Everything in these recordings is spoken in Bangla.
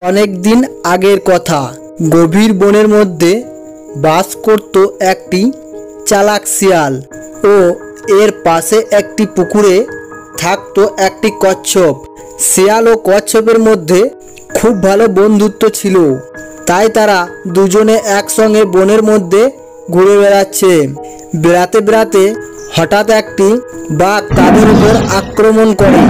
অনেক দিন আগের কথা। গভীর বনের মধ্যে বাস করত একটি চালাক শিয়াল ও এর পাশে একটি পুকুরে থাকতো একটি কচ্ছপ। শিয়াল ও কচ্ছপের মধ্যে খুব ভালো বন্ধুত্ব ছিল, তাই তারা দুজনে একসঙ্গে বনের মধ্যে ঘুরে বেড়াচ্ছে। বেড়াতে বেড়াতে হঠাৎ একটি বাঘ তাদের উপর আক্রমণ করে,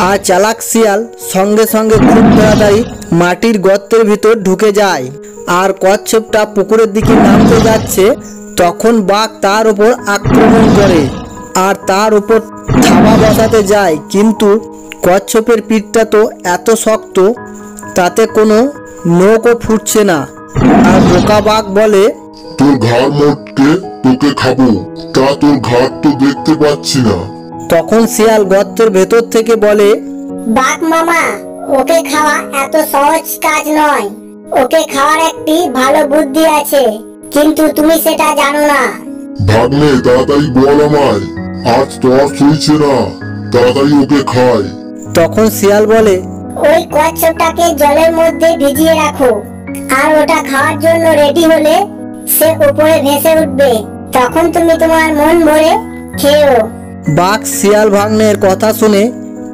আর চালাক শিয়াল সঙ্গে সঙ্গে খুব তাড়াতাড়ি মাটির গর্তের ভিতর ঢুকে যায়। আর কচ্ছপটা পুকুরের দিকে নামতে যাচ্ছে, তখন বাঘ তার উপর আক্রমণ করে আর তার উপর থাবা বসাতে যায়, কিন্তু কচ্ছপের পিঠটা তো এত শক্ত, তাতে কোনো নখও ফুটছে না। আর বোকা বাঘ বলে, তোর ঘাড় মোটকে তোকে খাবো, তা তোর ঘাড় তো দেখতে পাচ্ছি না। তখন শিয়াল গর্তের ভেতর থেকে বলে, বাঘ মামা, ওকে খাওয়া এত সহজ কাজ নয়। ওকে খাওয়ার একটি ভালো বুদ্ধি আছে, কিন্তু তুমি সেটা জানো না। ভাগ্নে, তাড়াতাড়ি বল আমায়, আজ তর সইছে না, তাড়াতাড়ি ওকে খায়। তখন শিয়াল বলে, ওই কচ্ছপটাকে জলের মধ্যে ভিজিয়ে রাখো, আর ওটা খাওয়ার জন্য রেডি হলে সে উপরে ভেসে উঠবে, তখন তুমি তোমার মন ভরে খেও। বাঘ শিয়াল ভাগ্নের কথা শুনে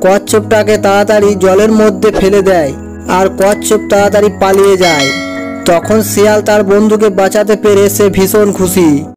কচ্ছপটাকে তাড়াতাড়ি জলের মধ্যে ফেলে দেয়, আর কচ্ছপ তাড়াতাড়ি পালিয়ে যায়। তখন শিয়াল তার বন্ধুকে বাঁচাতে পেরে সে ভীষণ খুশি।